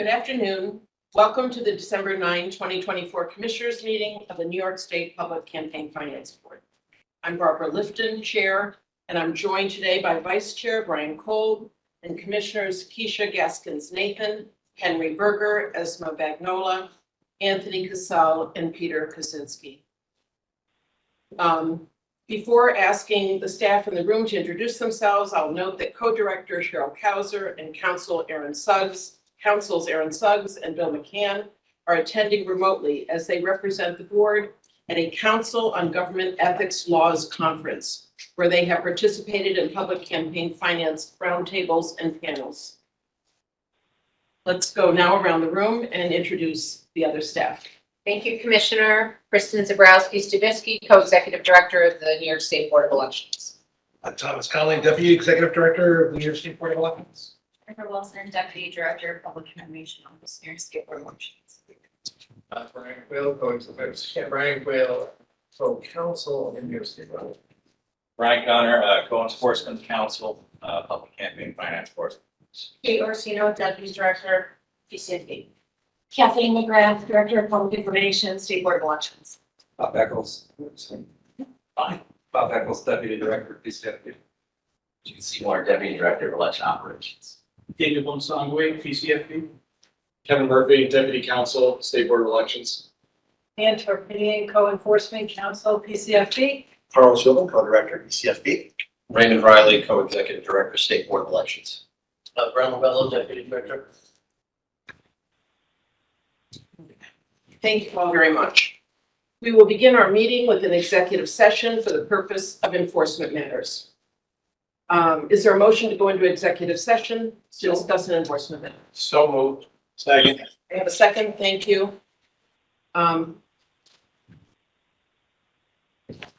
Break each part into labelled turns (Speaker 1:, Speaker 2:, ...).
Speaker 1: Good afternoon. Welcome to the December 9, 2024 Commissioners Meeting of the New York State Public Campaign Finance Board. I'm Barbara Lifton, Chair, and I'm joined today by Vice Chair Brian Kolb and Commissioners Keisha Gaskins-Nathan, Henry Berger, Esma Bagnola, Anthony Casal, and Peter Kaczynski. Before asking the staff in the room to introduce themselves, I'll note that Co-Director Cheryl Kauser and Councils Aaron Suggs and Bill McCann are attending remotely as they represent the board at a Council on Government Ethics Laws conference, where they have participated in public campaign finance roundtables and panels. Let's go now around the room and introduce the other staff.
Speaker 2: Thank you, Commissioner. Kristen Zabrowski-Stubisky, Co-Executive Director of the New York State Board of Elections.
Speaker 3: Thomas Conley, Deputy Executive Director of the New York State Board of Elections.
Speaker 4: Jennifer Wilson, Deputy Director of Public Information Office, New York State Board of Elections.
Speaker 3: Brian Quill, Co-Counsel in New York State Board.
Speaker 5: Brian Gunner, Co-Enforcement Counsel, Public Campaign Finance Board.
Speaker 4: Kate Orsino, Deputy Director, PCFB. Kathleen McGrath, Director of Public Information, State Board of Elections.
Speaker 6: Bob Eccles. Fine. Bob Eccles, Deputy Director, PCFB.
Speaker 5: Gene Seymour, Deputy Director of Election Operations.
Speaker 7: David Wonsongwe, PCFB. Kevin Murphy, Deputy Counsel, State Board of Elections.
Speaker 8: Ann Torpinian, Co-Enforcement Counsel, PCFB.
Speaker 3: Carl Schilling, Co-Director, PCFB.
Speaker 6: Raymond Riley, Co-Executive Director, State Board of Elections.
Speaker 5: Brown Lovello, Deputy Director.
Speaker 1: Thank you all very much. We will begin our meeting with an executive session for the purpose of enforcement matters. Is there a motion to go into executive session to discuss an enforcement matter?
Speaker 7: So moved. Second.
Speaker 1: I have a second. Thank you.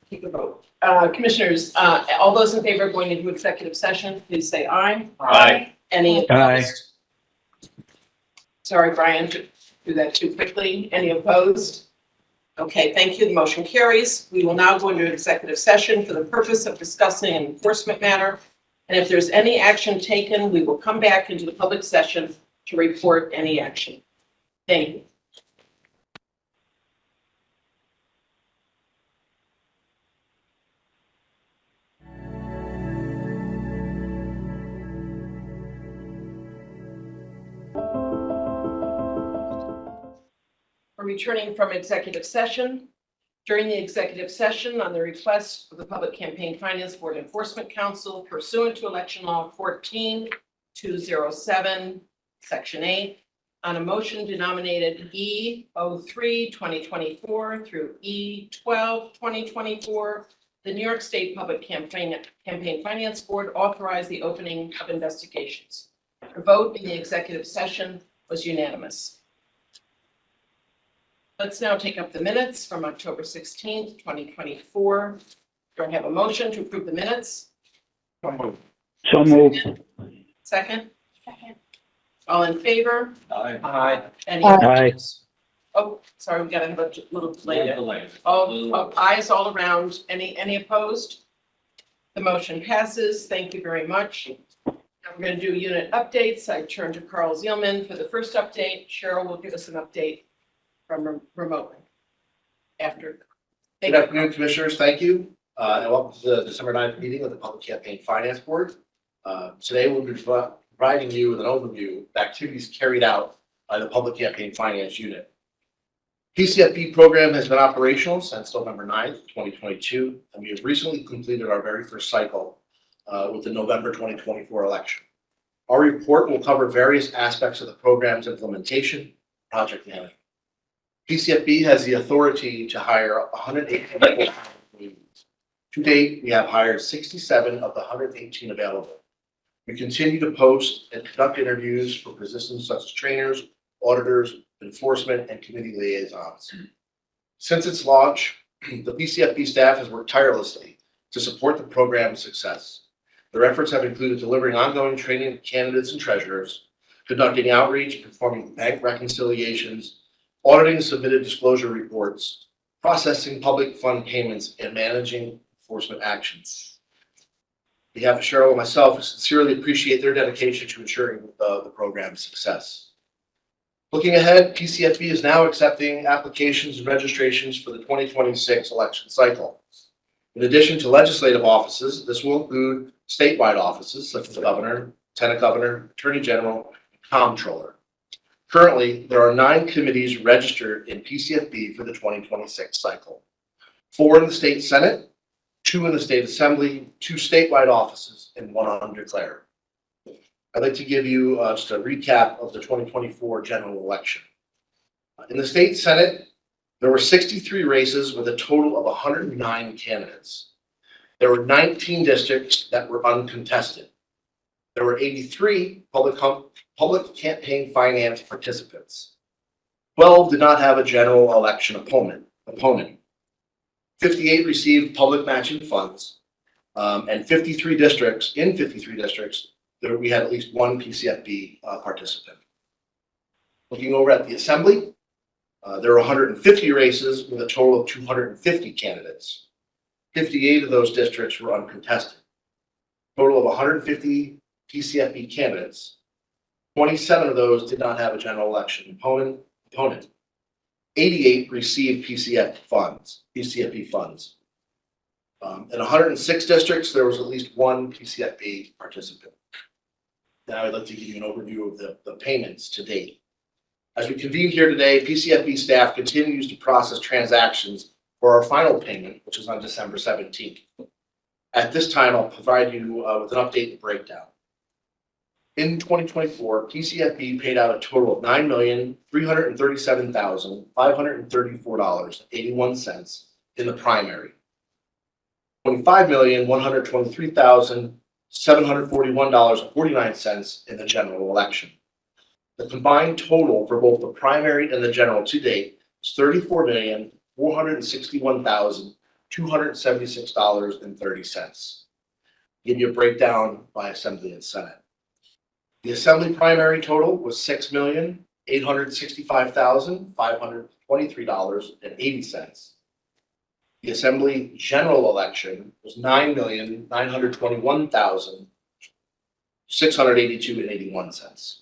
Speaker 1: Take a vote. Commissioners, all those in favor of going into executive session, please say aye.
Speaker 7: Aye.
Speaker 1: Any opposed? Sorry, Brian, to do that too quickly. Any opposed? Okay, thank you. The motion carries. We will now go into executive session for the purpose of discussing an enforcement matter. And if there's any action taken, we will come back into the public session to report any action. Thank you. We're returning from executive session. During the executive session, on the request of the Public Campaign Finance Board Enforcement Council pursuant to Election Law 14207, Section 8, on a motion denominated E03-2024 through E12-2024, the New York State Public Campaign Finance Board authorized the opening of investigations. The vote in the executive session was unanimous. Let's now take up the minutes from October 16th, 2024. Do I have a motion to approve the minutes?
Speaker 9: So moved.
Speaker 1: Second? Second. All in favor?
Speaker 7: Aye.
Speaker 1: Any
Speaker 9: Aye.
Speaker 1: opposed? Oh, sorry, we got to have a little delay. All ayes all around. Any opposed? The motion passes. Thank you very much. Now we're going to do unit updates. I turn to Carl Zielman for the first update. Cheryl will give us an update from remotely after.
Speaker 3: Good afternoon, Commissioners. Thank you. And welcome to the December 9th meeting of the Public Campaign Finance Board. Today we'll be providing you with an overview of activities carried out by the Public Campaign Finance Unit. PCFB program has been operational since November 9th, 2022, and we have recently completed our very first cycle with the November 2024 election. Our report will cover various aspects of the program's implementation, project management. PCFB has the authority to hire 118 employees. To date, we have hired 67 of the 118 available. We continue to post and conduct interviews for positions such as trainers, auditors, enforcement, and committee liaisons. Since its launch, the PCFB staff has worked tirelessly to support the program's success. Their efforts have included delivering ongoing training to candidates and treasurers, conducting outreach, performing bank reconciliations, auditing submitted disclosure reports, processing public fund payments, and managing enforcement actions. On behalf of Cheryl and myself, I sincerely appreciate their dedication to ensuring the program's success. Looking ahead, PCFB is now accepting applications and registrations for the 2026 election cycle. In addition to legislative offices, this will include statewide offices such as governor, lieutenant governor, attorney general, and comptroller. Currently, there are 9 committees registered in PCFB for the 2026 cycle. 4 in the state Senate, 2 in the state assembly, 2 statewide offices, and 1 undeclared. I'd like to give you just a recap of the 2024 general election. In the state Senate, there were 63 races with a total of 109 candidates. There were 19 districts that were uncontested. There were 83 public campaign finance participants. 12 did not have a general election opponent. 58 received public matching funds, and 53 districts, there we had at least 1 PCFB participant. Looking over at the assembly, there were 150 races with a total of 250 candidates. 58 of those districts were uncontested. Total of 150 PCFB candidates. 27 of those did not have a general election opponent. 88 received PCFB funds. In 106 districts, there was at least 1 PCFB participant. Now I'd like to give you an overview of the payments to date. As we convene here today, PCFB staff continues to process transactions for our final payment, which is on December 17th. At this time, I'll provide you with an update and breakdown. In 2024, PCFB paid out a total of $9,337,534.81 in the primary, $25,123,741.49 in the general election. The combined total for both the primary and the general to date is $34,461,276.30. Give you a breakdown by Assembly and Senate. The Assembly primary total was $6,865,523.80. The Assembly general election was $9,921,682.81.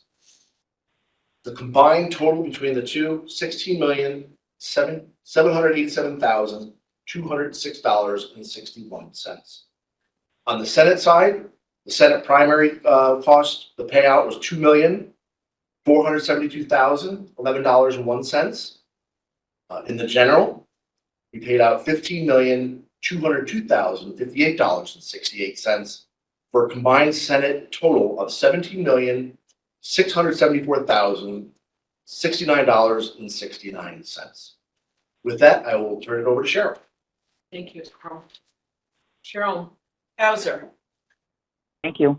Speaker 3: The combined total between the two, $16,787,206.61. On the Senate side, the Senate primary cost, the payout was $2,472,011.01. In the general, we paid out $15,202,058.68 for a combined Senate total of $17,674,069.69. With that, I will turn it over to Cheryl.
Speaker 1: Thank you, Carl. Cheryl Hauser.
Speaker 10: Thank you.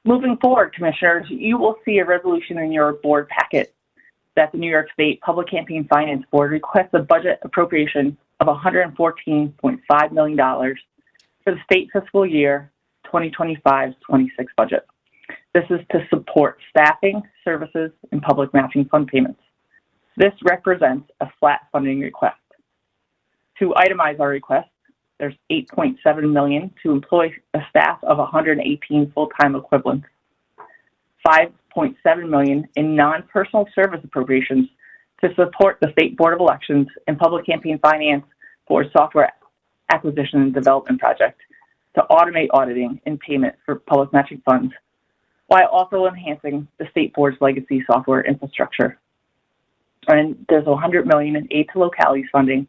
Speaker 10: Moving forward, Commissioners, you will see a resolution in your board packet that the New York State Public Campaign Finance Board requests a budget appropriation of $114.5 million for the state fiscal year 2025-26 budget. This is to support staffing, services, and public matching fund payments. This represents a flat funding request. To itemize our request, there's $8.7 million to employ a staff of 118 full-time equivalents, $5.7 million in non-personal service appropriations to support the State Board of Elections and Public Campaign Finance for software acquisition and development project to automate auditing and payment for public matching funds, while also enhancing the State Board's legacy software infrastructure. And there's $100 million in aid to localities funding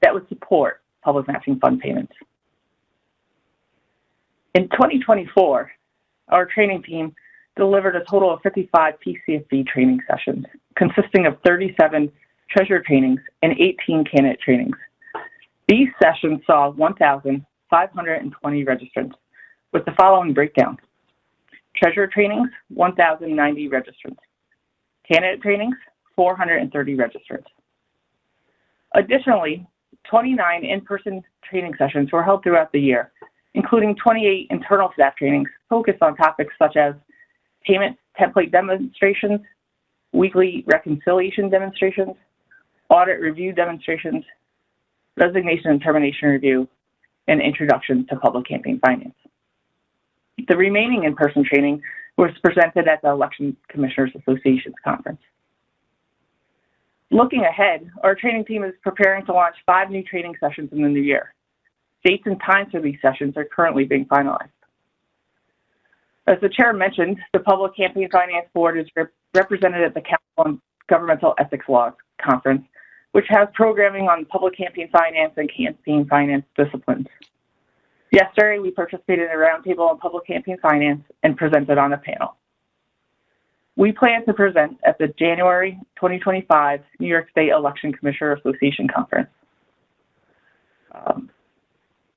Speaker 10: that would support public matching fund payments. In 2024, our training team delivered a total of 55 PCFB training sessions, consisting of 37 treasurer trainings and 18 candidate trainings. These sessions saw 1,520 registrants, with the following breakdown. Treasurer trainings, 1,090 registrants. Candidate trainings, 430 registrants. Additionally, 29 in-person training sessions were held throughout the year, including 28 internal staff trainings focused on topics such as payment template demonstrations, weekly reconciliation demonstrations, audit review demonstrations, resignation and termination review, and introduction to public campaign finance. The remaining in-person training was presented at the Election Commissioners Association's conference. Looking ahead, our training team is preparing to launch 5 new training sessions in the new year. Dates and times for these sessions are currently being finalized. As the chair mentioned, the Public Campaign Finance Board is represented at the Council on Governmental Ethics Law Conference, which has programming on public campaign finance and campaign finance disciplines. Yesterday, we participated in a roundtable on public campaign finance and presented on a panel. We plan to present at the January 2025 New York State Election Commissioner Association Conference.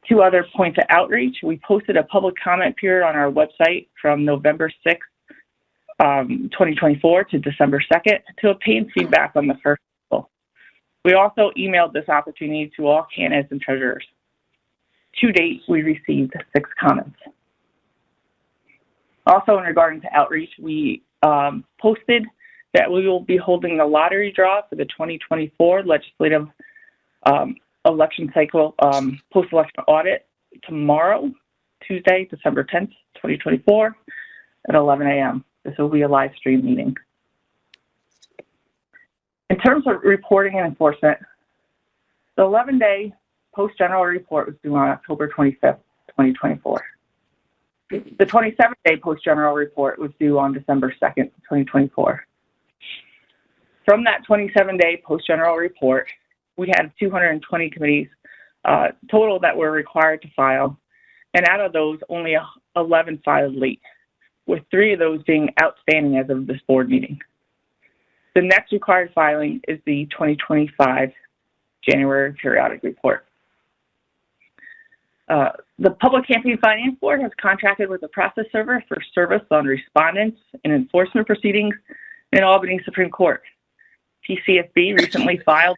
Speaker 10: 2 other points of outreach. We posted a public comment period on our website from November 6th, 2024 to December 2nd to obtain feedback on the first article. We also emailed this opportunity to all candidates and treasurers. To date, we received 6 comments. Also, in regarding to outreach, we posted that we will be holding a lottery draw for the 2024 legislative election cycle post-election audit tomorrow, Tuesday, December 10th, 2024 at 11 a.m. This will be a live stream meeting. In terms of reporting and enforcement, the 11-day post-general report was due on October 25th, 2024. The 27-day post-general report was due on December 2nd, 2024. From that 27-day post-general report, we had 220 committees total that were required to file, and out of those, only 11 filed late, with 3 of those being outstanding as of this board meeting. The next required filing is the 2025 January periodic report. The Public Campaign Finance Board has contracted with the process server for service on respondents in enforcement proceedings in Albany Supreme Court. PCFB recently filed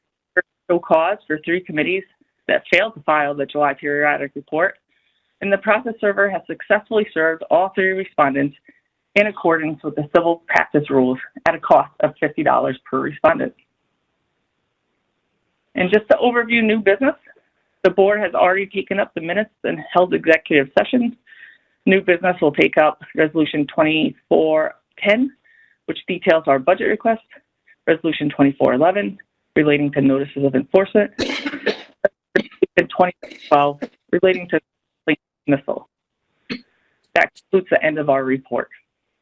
Speaker 10: show cause for 3 committees that failed to file the July periodic report, and the process server has successfully served all 3 respondents in accordance with the civil practice rules at a cost of $50 per respondent. And just to overview new business, the board has already taken up the minutes and held executive sessions. New business will take up Resolution 2410, which details our budget request, Resolution 2411, relating to notices of enforcement, and 2012, relating to dismissal. That concludes the end of our report.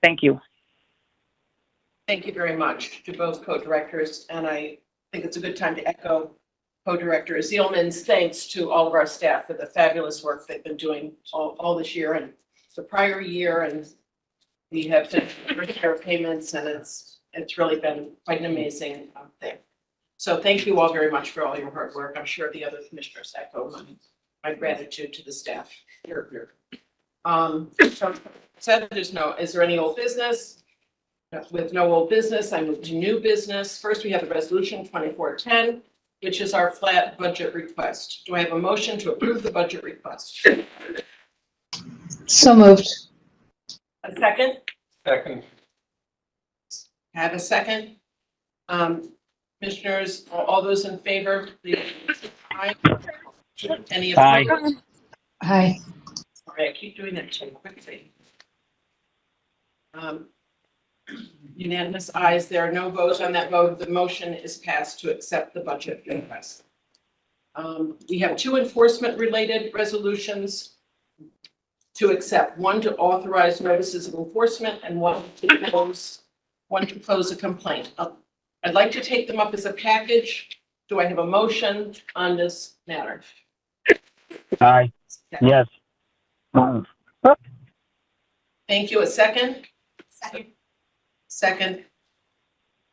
Speaker 10: Thank you.
Speaker 1: Thank you very much to both co-directors, and I think it's a good time to echo Co-Director Zielman's thanks to all of our staff for the fabulous work they've been doing all this year and the prior year, and we have finished our payments, and it's really been quite an amazing thing. So thank you all very much for all your hard work. I'm sure the other commissioners echo my gratitude to the staff. Here. So said is there any old business? With no old business, I move to new business. First, we have the resolution 2410, which is our flat budget request. Do I have a motion to approve the budget request?
Speaker 2: So moved.
Speaker 1: A second?
Speaker 6: Second.
Speaker 1: Have a second? Commissioners, all those in favor, please. Aye. Any opposed?
Speaker 2: Aye.
Speaker 1: Sorry, I keep doing that too quickly. Unanimous ayes. There are no votes on that vote. The motion is passed to accept the budget request. We have 2 enforcement-related resolutions to accept. One to authorize notices of enforcement and one to close a complaint. I'd like to take them up as a package. Do I have a motion on this matter?
Speaker 9: Aye. Yes.
Speaker 1: Thank you. A second? Second.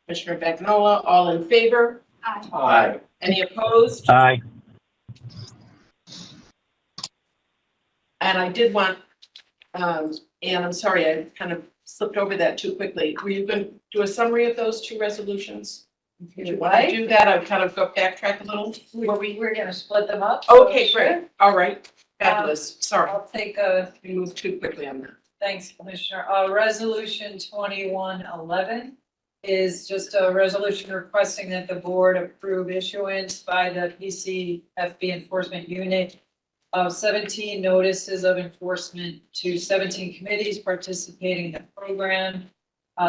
Speaker 1: Commissioner Bagnola, all in favor?
Speaker 6: Aye.
Speaker 1: Any opposed?
Speaker 9: Aye.
Speaker 1: And I did want, and I'm sorry, I kind of slipped over that too quickly. Were you going to do a summary of those 2 resolutions? Did you want to do that? I've kind of go backtrack a little.
Speaker 8: We're gonna split them up. so
Speaker 1: Okay, great. All right. Fabulous. Sorry,
Speaker 8: I'll take a,
Speaker 1: we moved too quickly on that.
Speaker 8: thanks, Commissioner. Resolution 2111 is just a resolution requesting that the board approve issuance by the PCFB Enforcement Unit of 17 notices of enforcement to 17 committees participating in the program.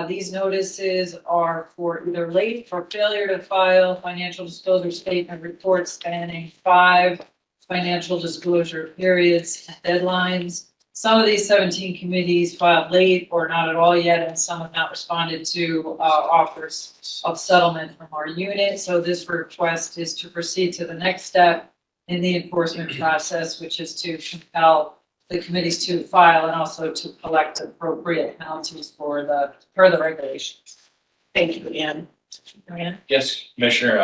Speaker 8: These notices are for either late or failure to file financial disclosure statement reports spanning 5 financial disclosure periods and deadlines. Some of these 17 committees filed late or not at all yet, and some have not responded to offers of settlement from our unit. So this request is to proceed to the next step in the enforcement process, which is to compel the committees to file and also to collect appropriate penalties for the regulations.
Speaker 1: Thank you, Ann. Diane?
Speaker 5: Yes, Commissioner,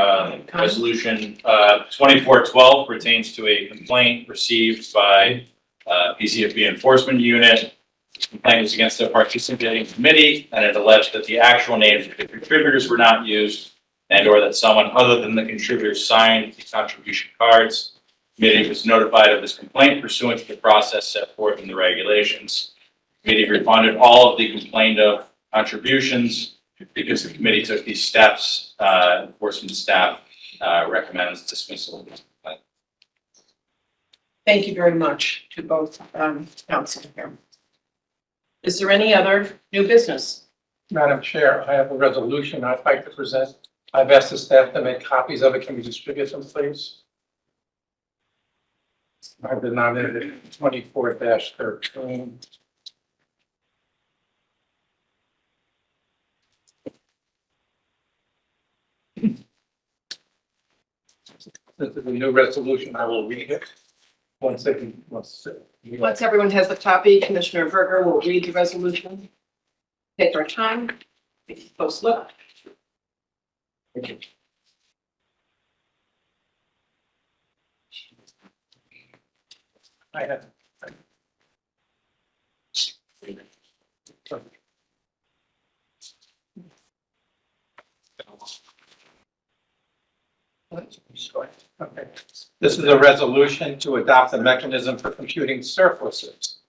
Speaker 5: resolution 2412 pertains to a complaint received by PCFB Enforcement Unit. The complaint was against a participating committee, and it alleged that the actual names of the contributors were not used, and or that someone other than the contributors signed the contribution cards. The committee was notified of this complaint pursuant to the process set forth in the regulations. The committee refunded all of the complained of contributions. Because the committee took these steps, enforcement staff recommends dismissal of this complaint.
Speaker 1: Thank you very much to both council here. Is there any other new business?
Speaker 11: Madam Chair, I have a resolution I'd like to present. I've asked the staff to make copies of it. Can we distribute them, please? I've denominated 24-13. This is a new resolution. I will read it. Once
Speaker 1: Everyone has the copy, Commissioner Berger will read the resolution. Take our time, take a close look.
Speaker 11: I have. Okay. This is a resolution to adopt a mechanism for computing surpluses.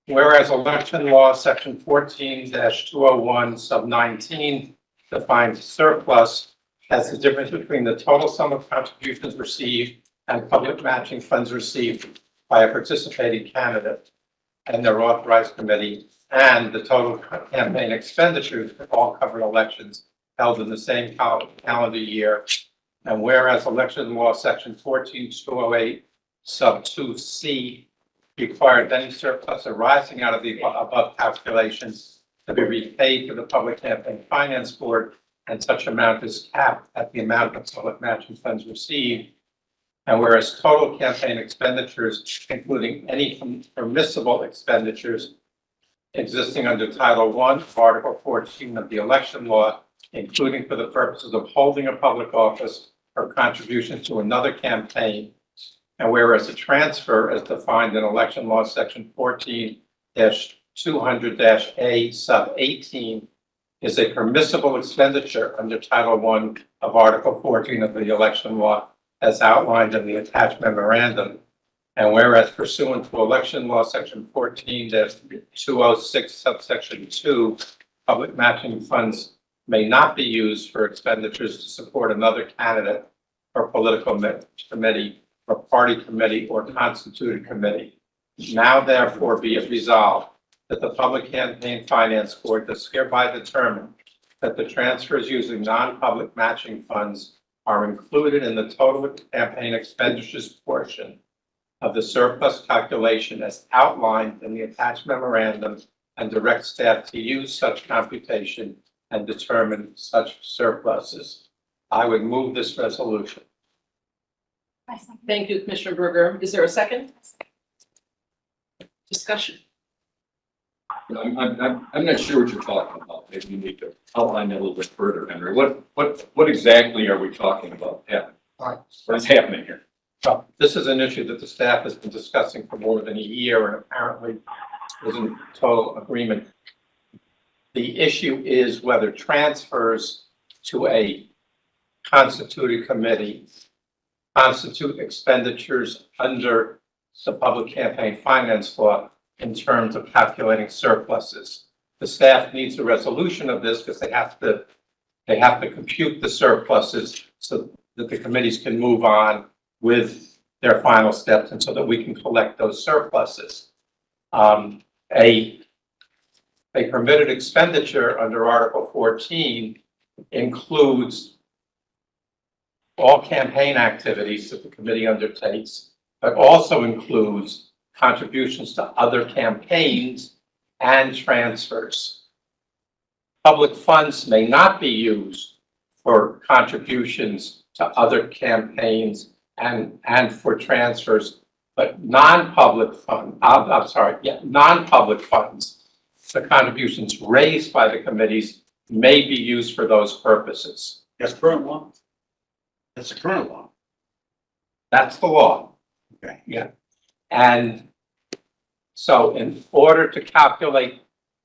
Speaker 11: Whereas election law section 14-201 sub 19 defines surplus as the difference between the total sum of contributions received and public matching funds received by a participating candidate and their authorized committee, and the total campaign expenditures for all covered elections held in the same calendar year. And whereas election law section 14-208 sub 2C required any surplus arising out of the above calculations to be repaid to the Public Campaign Finance Board, and such amount is capped at the amount of public matching funds received. And whereas total campaign expenditures, including any permissible expenditures existing under Title I of Article 14 of the election law, including for the purposes of holding a public office or contributions to another campaign, and whereas a transfer as defined in election law section 14-200-A sub 18 is a permissible expenditure under Title I of Article 14 of the election law as outlined in the attached memorandum. And whereas pursuant to election law section 14-206 subsection 2, public matching funds may not be used for expenditures to support another candidate or political committee or party committee or constituted committee. Now therefore be it resolved that the Public Campaign Finance Board does hereby determine that the transfers using non-public matching funds are included in the total campaign expenditures portion of the surplus calculation as outlined in the attached memorandum, and direct staff to use such computation and determine such surpluses. I would move this resolution.
Speaker 1: Thank you, Commissioner Berger. Is there a second? Discussion.
Speaker 6: I'm not sure what you're talking about. Maybe you need to outline that a little bit further, Henry. What exactly are we talking about? Yeah. What is happening here?
Speaker 11: Well, this is an issue that the staff has been discussing for more than a year and apparently is in total agreement. The issue is whether transfers to a constituted committee constitute expenditures under the Public Campaign Finance Law in terms of calculating surpluses. The staff needs a resolution of this because they have to compute the surpluses so that the committees can move on with their final steps and so that we can collect those surpluses. A permitted expenditure under Article 14 includes all campaign activities that the committee undertakes, but also includes contributions to other campaigns and transfers. Public funds may not be used for contributions to other campaigns and for transfers, but non-public funds, the contributions raised by the committees may be used for those purposes.
Speaker 12: That's current law? That's the current law.
Speaker 11: That's the law.
Speaker 12: Okay.
Speaker 11: Yeah. And so in order to calculate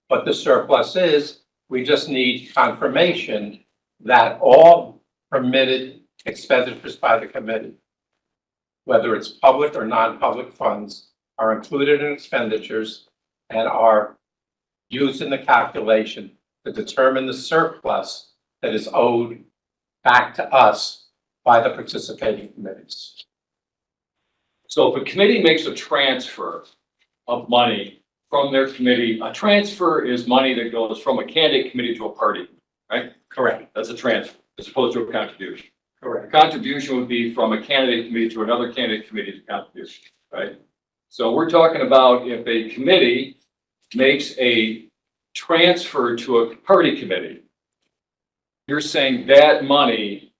Speaker 11: what the surplus is, we just need confirmation that all permitted expenditures by the committee, whether it's public or non-public funds, are included in expenditures and are used in the calculation to determine the surplus that is owed back to us by the participating committees.
Speaker 6: So if a committee makes a transfer of money from their committee, a transfer is money that goes from a candidate committee to a party, right?
Speaker 11: Correct.
Speaker 6: That's a transfer as opposed to a contribution. A
Speaker 11: Correct.
Speaker 6: contribution would be from a candidate committee to another candidate committee's contribution, right? So we're talking about if a committee makes a transfer to a party committee, you're saying that money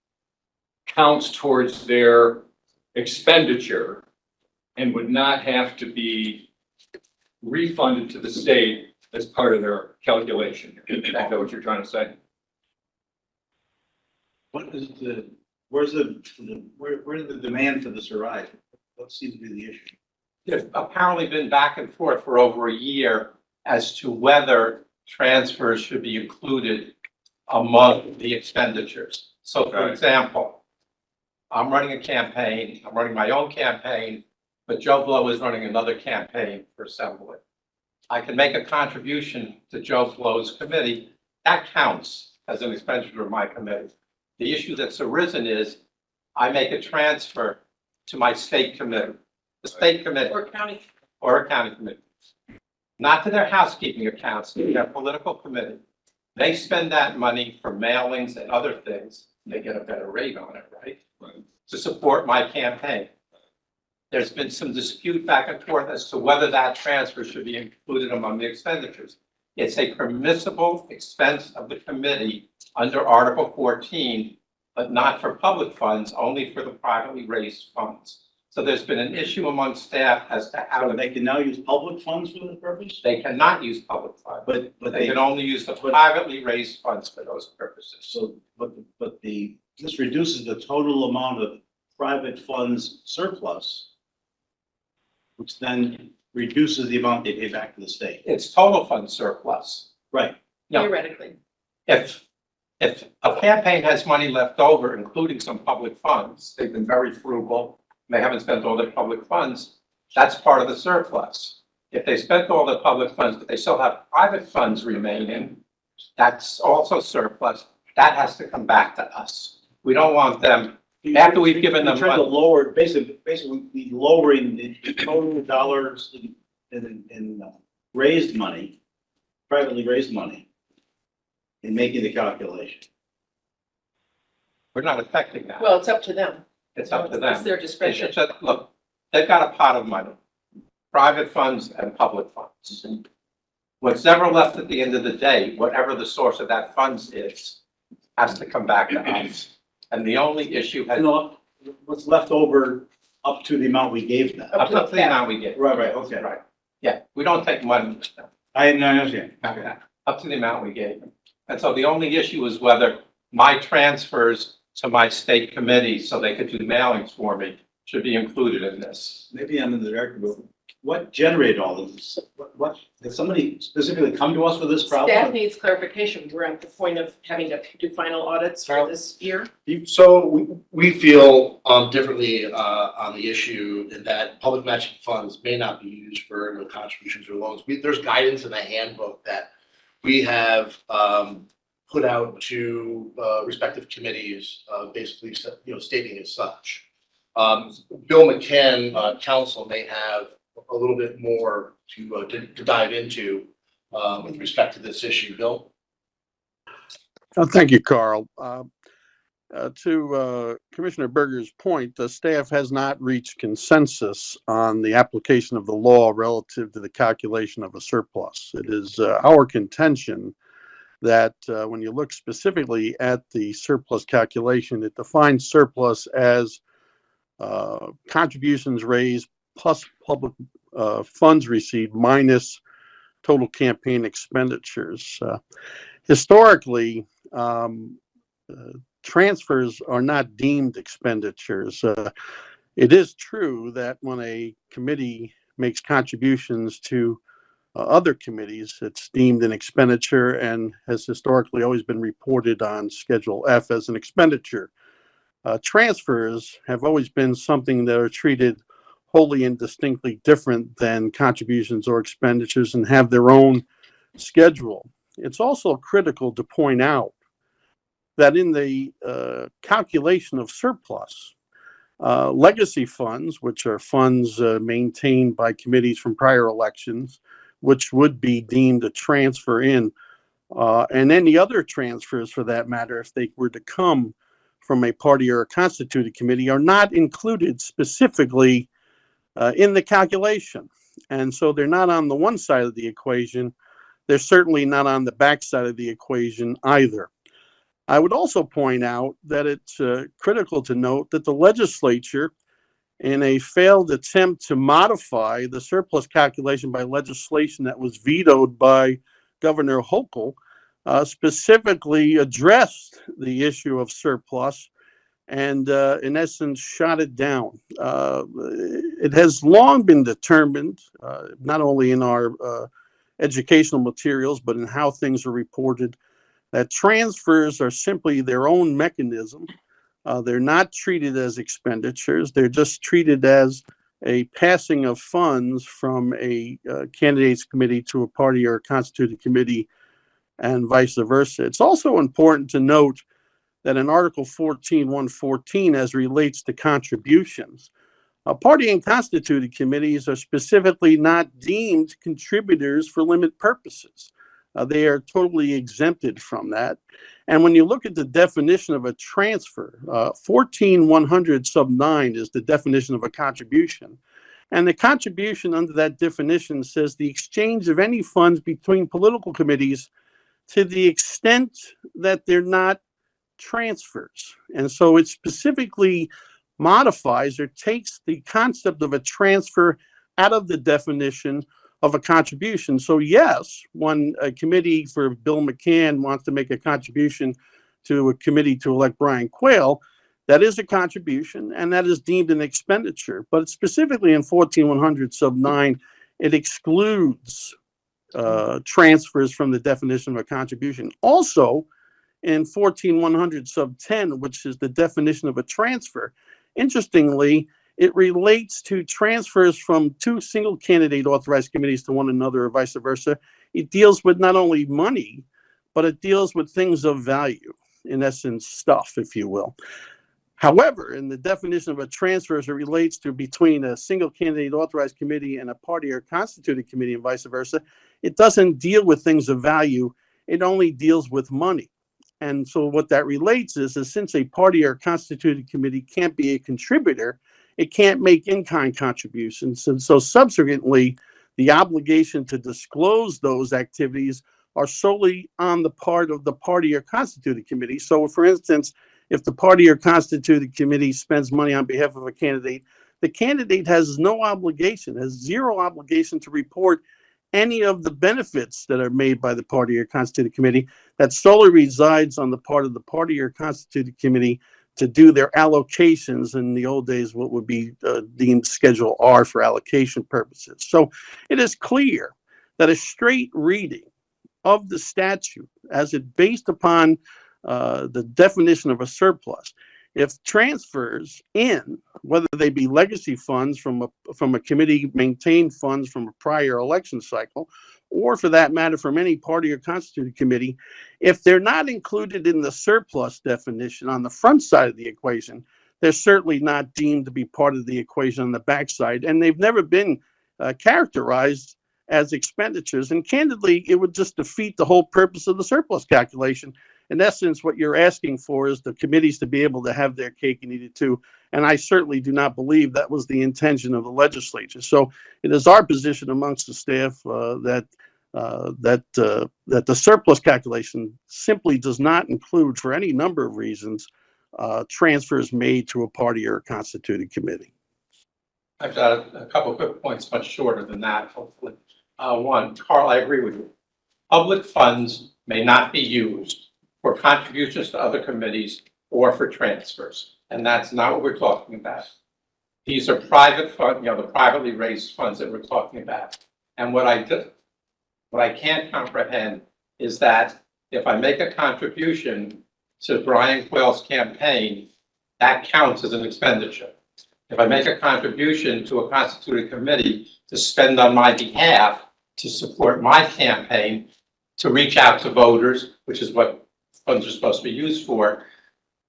Speaker 6: counts towards their expenditure and would not have to be refunded to the state as part of their calculation. Is that what you're trying to say?
Speaker 12: What is where's the demand for this arise? What seems to be the issue?
Speaker 11: There's apparently been back and forth for over a year as to whether transfers should be included among the expenditures. So for
Speaker 6: Right.
Speaker 11: example, I'm running a campaign, I'm running my own campaign, but Joe Blow is running another campaign for assembly. I can make a contribution to Joe Blow's committee. That counts as an expenditure of my committee. The issue that's arisen is I make a transfer to my state committee, the state committee
Speaker 1: Or county.
Speaker 11: or a county committee, not to their housekeeping accounts, to their political committee. They spend that money for mailings and other things. They get a better rate on it, right?
Speaker 6: Right.
Speaker 11: To support my campaign. There's been some dispute back and forth as to whether that transfer should be included among the expenditures. It's a permissible expense of the committee under Article 14, but not for public funds, only for the privately raised funds. So there's been an issue among staff as to how
Speaker 12: So they can now use public funds for the purpose?
Speaker 11: they cannot use public funds.
Speaker 12: But
Speaker 11: They can only use the privately raised funds for those purposes.
Speaker 12: so, this reduces the total amount of private funds surplus, which then reduces the amount they pay back to the state.
Speaker 11: It's total fund surplus.
Speaker 12: Right.
Speaker 11: No.
Speaker 1: Theoretically.
Speaker 11: If a campaign has money left over, including some public funds, they've been very frugal, they haven't spent all their public funds, that's part of the surplus. If they spent all the public funds, but they still have private funds remaining, that's also surplus. That has to come back to us. We don't want them, after we've given them
Speaker 12: You're trying to
Speaker 11: money.
Speaker 12: lower, basically be lowering the total dollars in raised money, privately raised money, in making the calculation.
Speaker 11: We're not affecting that.
Speaker 1: Well, it's up to them.
Speaker 11: It's up to
Speaker 1: It's
Speaker 11: them.
Speaker 1: their
Speaker 11: It's
Speaker 1: discretion.
Speaker 11: just that, look, they've got a pot of money, private funds and public funds. What's ever left at the end of the day, whatever the source of that funds is, has to come back to us. And the only issue has,
Speaker 12: You know, what's left over up to the amount we gave them.
Speaker 11: up to the amount we get.
Speaker 12: Right, okay.
Speaker 11: Right. Yeah, we don't take money,
Speaker 12: I understand.
Speaker 11: up to the amount we gave them. And so the only issue is whether my transfers to my state committee so they could do mailings for me should be included in this.
Speaker 12: Maybe I'm in the director, but what generated all of this? What, did somebody specifically come to us with this
Speaker 1: Staff
Speaker 12: problem?
Speaker 1: needs clarification. We're at the point of having to do final audits for this year.
Speaker 3: So we feel differently on the issue in that public matching funds may not be used for contributions or loans. There's guidance in the handbook that we have put out to respective committees, basically, stating as such. Bill McCann, council may have a little bit more to dive into with respect to this issue. Bill?
Speaker 9: Thank you, Carl. To Commissioner Berger's point, the staff has not reached consensus on the application of the law relative to the calculation of a surplus. It is our contention that when you look specifically at the surplus calculation, it defines surplus as contributions raised plus public funds received minus total campaign expenditures. Historically, transfers are not deemed expenditures. It is true that when a committee makes contributions to other committees, it's deemed an expenditure and has historically always been reported on Schedule F as an expenditure. Transfers have always been something that are treated wholly and distinctly different than contributions or expenditures and have their own schedule. It's also critical to point out that in the calculation of surplus, legacy funds, which are funds maintained by committees from prior elections, which would be deemed a transfer in, and any other transfers for that matter, if they were to come from a party or a constituted committee, are not included specifically in the calculation. And so they're not on the one side of the equation. They're certainly not on the back side of the equation either. I would also point out that it's critical to note that the legislature, in a failed attempt to modify the surplus calculation by legislation that was vetoed by Governor Hochul, specifically addressed the issue of surplus and, in essence, shot it down. It has long been determined, not only in our educational materials, but in how things are reported, that transfers are simply their own mechanism. They're not treated as expenditures. They're just treated as a passing of funds from a candidates committee to a party or a constituted committee and vice versa. It's also important to note that in Article 14.114, as relates to contributions, party and constituted committees are specifically not deemed contributors for limit purposes. They are totally exempted from that. And when you look at the definition of a transfer, 14.100 sub 9 is the definition of a contribution. And the contribution under that definition says the exchange of any funds between political committees to the extent that they're not transfers. And so it specifically modifies or takes the concept of a transfer out of the definition of a contribution. So yes, when a committee for Bill McCann wants to make a contribution to a committee to elect Brian Quayle, that is a contribution and that is deemed an expenditure. But specifically in 14.100 sub 9, it excludes transfers from the definition of a contribution. Also, in 14.100 sub 10, which is the definition of a transfer, interestingly, it relates to transfers from two single candidate authorized committees to one another or vice versa. It deals with not only money, but it deals with things of value, in essence, stuff, if you will. However, in the definition of a transfer as it relates to between a single candidate authorized committee and a party or constituted committee and vice versa, it doesn't deal with things of value. It only deals with money. And so what that relates is since a party or constituted committee can't be a contributor, it can't make in-kind contributions. And so subsequently, the obligation to disclose those activities are solely on the part of the party or constituted committee. So for instance, if the party or constituted committee spends money on behalf of a candidate, the candidate has no obligation, has zero obligation to report any of the benefits that are made by the party or constituted committee. That solely resides on the part of the party or constituted committee to do their allocations. In the old days, what would be deemed Schedule R for allocation purposes. So it is clear that a straight reading of the statute as it based upon the definition of a surplus, if transfers in, whether they be legacy funds from a committee maintained funds from a prior election cycle, or for that matter from any party or constituted committee, if they're not included in the surplus definition on the front side of the equation, they're certainly not deemed to be part of the equation on the backside, and they've never been characterized as expenditures. And candidly, it would just defeat the whole purpose of the surplus calculation. In essence, what you're asking for is the committees to be able to have their cake and eat it too. And I certainly do not believe that was the intention of the legislature. So it is our position amongst the staff that the surplus calculation simply does not include, for any number of reasons, transfers made to a party or a constituted committee.
Speaker 11: I've got a couple of quick points, much shorter than that, hopefully. One, Carl, I agree with you. Public funds may not be used for contributions to other committees or for transfers, and that's not what we're talking about. These are private funds, the privately raised funds that we're talking about. And what I can't comprehend is that if I make a contribution to Brian Quayle's campaign, that counts as an expenditure. If I make a contribution to a constituted committee to spend on my behalf to support my campaign, to reach out to voters, which is what funds are supposed to be used for,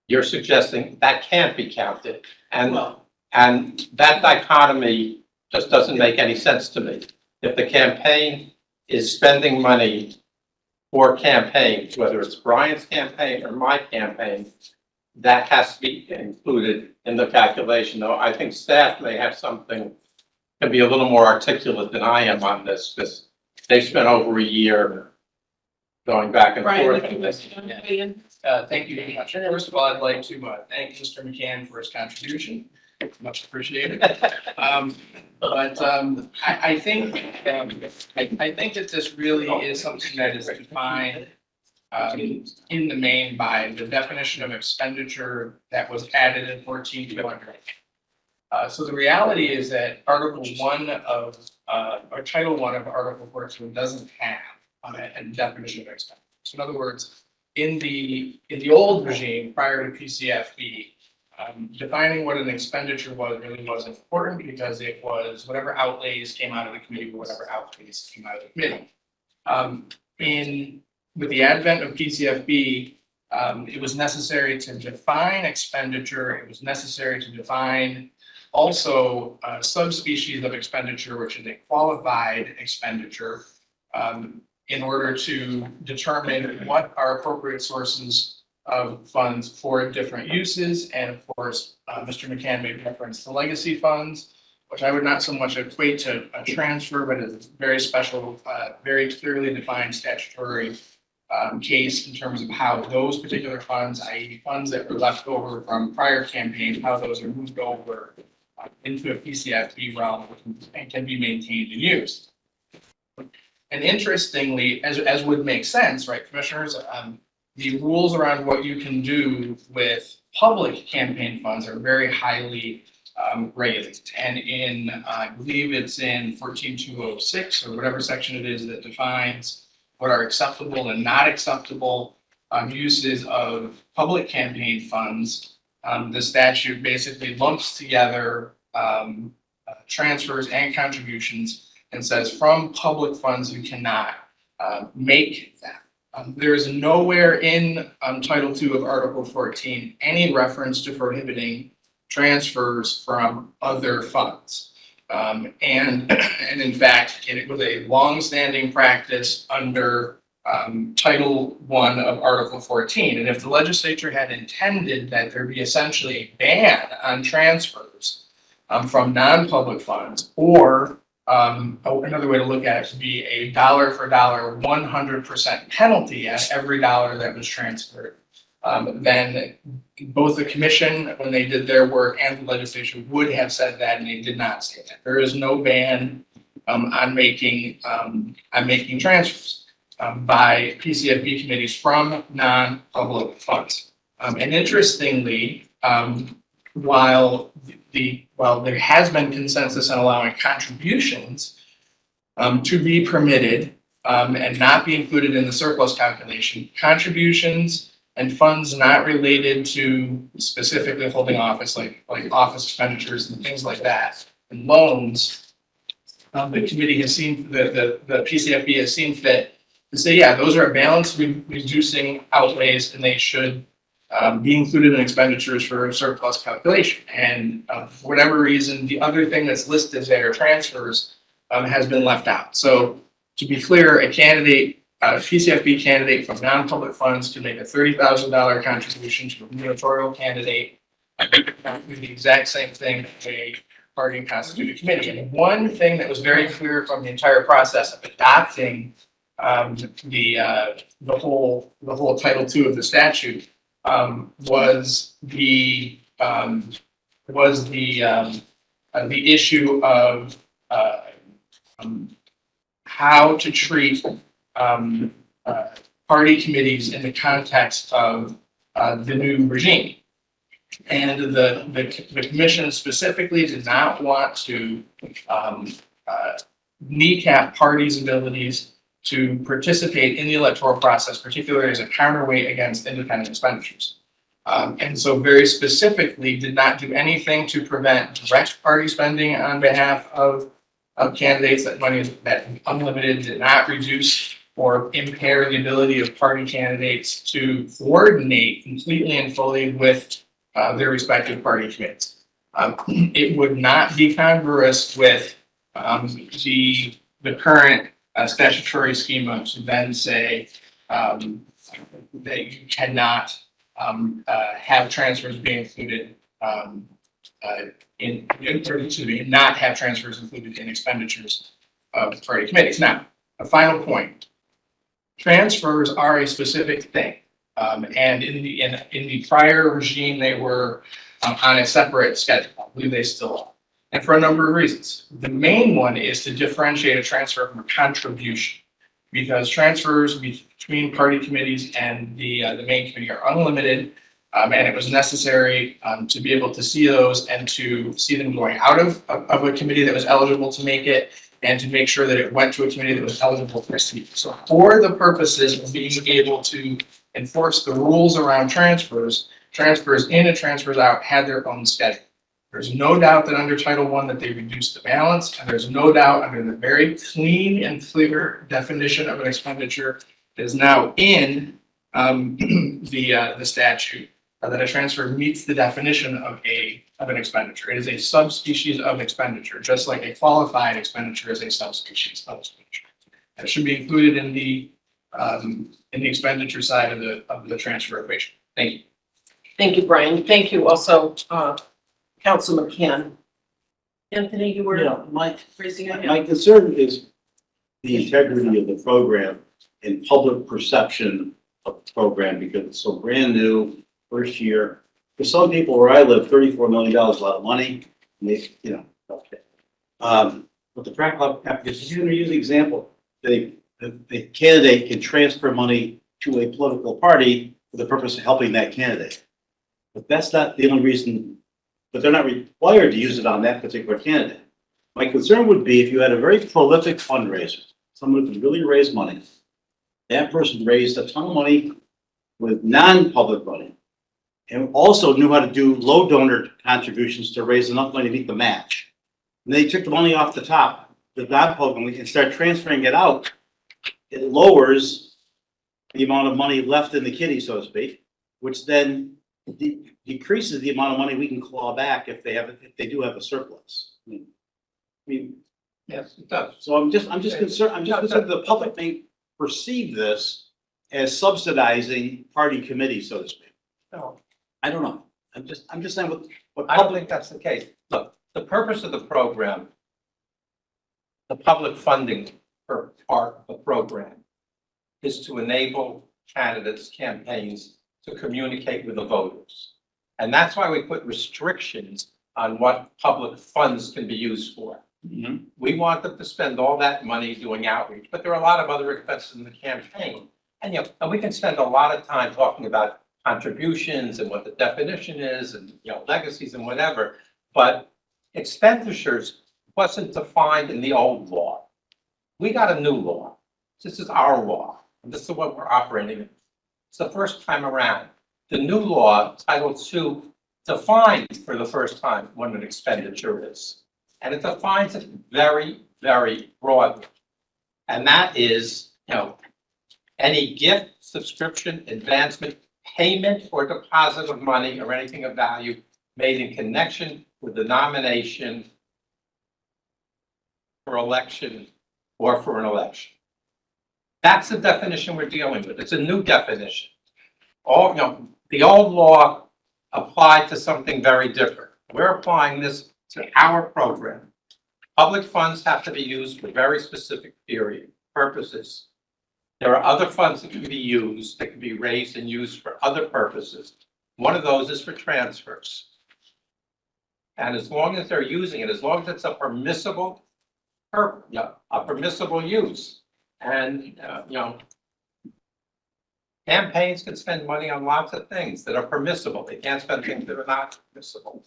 Speaker 11: you're suggesting that can't be counted. And that dichotomy just doesn't make any sense to me. If the campaign is spending money for campaigns, whether it's Brian's campaign or my campaign, that has to be included in the calculation. Though I think staff may have something, can be a little more articulate than I am on this, because they've spent over a year going back and
Speaker 1: Brian,
Speaker 11: forth
Speaker 1: if you
Speaker 11: on
Speaker 1: would
Speaker 11: this.
Speaker 1: weigh in.
Speaker 13: Thank you very much. First of all, I'd like to thank Mr. McCann for his contribution. Much appreciated. I think that this really is something that is defined in the main by the definition of expenditure that was added in 14.200. So the reality is that Article 1 of or Title 1 of Article 14 doesn't have a definition of expenditure. So in other words, in the old regime prior to PCFB, defining what an expenditure was really wasn't important because it was whatever outlays came out of the committee or whatever outlays came out of the committee. With the advent of PCFB, it was necessary to define expenditure. It was necessary to define also subspecies of expenditure, which is a qualified expenditure, in order to determine what are appropriate sources of funds for different uses. And of course, Mr. McCann made reference to legacy funds, which I would not so much equate to a transfer, but is a very special, very clearly defined statutory case in terms of how those particular funds, i.e. funds that were left over from prior campaigns, how those are moved over into a PCFB realm and can be maintained and used. And interestingly, as would make sense, right, commissioners, the rules around what you can do with public campaign funds are very highly raised. And I believe it's in 14206 or whatever section it is that defines what are acceptable and not acceptable uses of public campaign funds. The statute basically lumps together transfers and contributions and says from public funds you cannot make that. There is nowhere in Title II of Article 14 any reference to prohibiting transfers from other funds. And in fact, it was a longstanding practice under Title I of Article 14. And if the legislature had intended that there be essentially a ban on transfers from non-public funds, or another way to look at it would be a dollar for dollar 100% penalty at every dollar that was transferred, then both the commission, when they did their work, and the legislature would have said that, and they did not say that. There is no ban on making transfers by PCFB committees from non-public funds. And interestingly, while there has been consensus on allowing contributions to be permitted and not be included in the surplus calculation, contributions and funds not related to specifically holding office, like office expenditures and things like that, and loans, the committee has seen, the PCFB has seen fit to say, yeah, those are balanced reducing outlays and they should be included in expenditures for surplus calculation. And for whatever reason, the other thing that's listed there, transfers, has been left out. So to be clear, a candidate, a PCFB candidate from non-public funds can make a $30,000 contribution to a gubernatorial candidate. Do the exact same thing as a party and constituted committee. And one thing that was very clear from the entire process of adopting the whole Title II of the statute was the issue of how to treat party committees in the context of the new regime. And the commission specifically did not want to kneecap parties' abilities to participate in the electoral process, particularly as a counterweight against independent expenditures. And so very specifically did not do anything to prevent direct party spending on behalf of candidates. That money is that unlimited, did not reduce or impair the ability of party candidates to coordinate completely and fully with their respective party committees. It would not be congruous with the current statutory schema to then say that you cannot have transfers be included not have transfers included in expenditures of party committees. Now, a final point. Transfers are a specific thing. And in the prior regime, they were on a separate schedule. I believe they still are. And for a number of reasons. The main one is to differentiate a transfer from a contribution, because transfers between party committees and the main committee are unlimited. And it was necessary to be able to see those and to see them going out of a committee that was eligible to make it, and to make sure that it went to a committee that was eligible to receive. So for the purposes of being able to enforce the rules around transfers in and transfers out had their own schedule. There's no doubt that under Title I that they reduced the balance, and there's no doubt under the very clean and clear definition of an expenditure that is now in the statute, that a transfer meets the definition of an expenditure. It is a subspecies of expenditure, just like a qualified expenditure is a subspecies of expenditure. That should be included in the expenditure side of the transfer equation. Thank you.
Speaker 1: Thank you, Brian. Thank you also, Council McCann. Anthony, you were raising your hand.
Speaker 12: My concern is the integrity of the program and public perception of the program, because it's so brand new, first year. For some people where I live, $34 million is a lot of money. And they, okay. But the practical application, you're going to use the example, the candidate can transfer money to a political party for the purpose of helping that candidate. But that's not the only reason, but they're not required to use it on that particular candidate. My concern would be if you had a very prolific fundraiser, someone who could really raise money. That person raised a ton of money with non-public money, and also knew how to do low donor contributions to raise enough money to meet the match. And they took the money off the top, the non-public money, and start transferring it out. It lowers the amount of money left in the kitty, so to speak, which then decreases the amount of money we can claw back if they do have a surplus. I mean,
Speaker 11: Yes, it does.
Speaker 12: so I'm just concerned. I'm just concerned the public may perceive this as subsidizing party committees, so to speak.
Speaker 11: No,
Speaker 12: I don't know. I'm just saying what
Speaker 11: I don't
Speaker 12: public.
Speaker 11: think that's the case. Look, the purpose of the program, the public funding for part of the program, is to enable candidates' campaigns to communicate with the voters. And that's why we put restrictions on what public funds can be used for.
Speaker 12: Mhm.
Speaker 11: We want them to spend all that money doing outreach, but there are a lot of other expenses in the campaign. And, and we can spend a lot of time talking about contributions and what the definition is and, legacies and whatever. But expenditures wasn't defined in the old law. We got a new law. This is our law, and this is what we're operating in. It's the first time around. The new law, Title II, defines for the first time what an expenditure is. And it defines it very, very broadly. And that is, any gift, subscription, advancement, payment or deposit of money or anything of value made in connection with the nomination for election or for an election. That's the definition we're dealing with. It's a new definition. The old law applied to something very different. We're applying this to our program. Public funds have to be used for very specific purposes. There are other funds that can be used, that can be raised and used for other purposes. One of those is for transfers. And as long as they're using it, as long as it's a permissible use. And, campaigns can spend money on lots of things that are permissible. They can't spend things that are not permissible.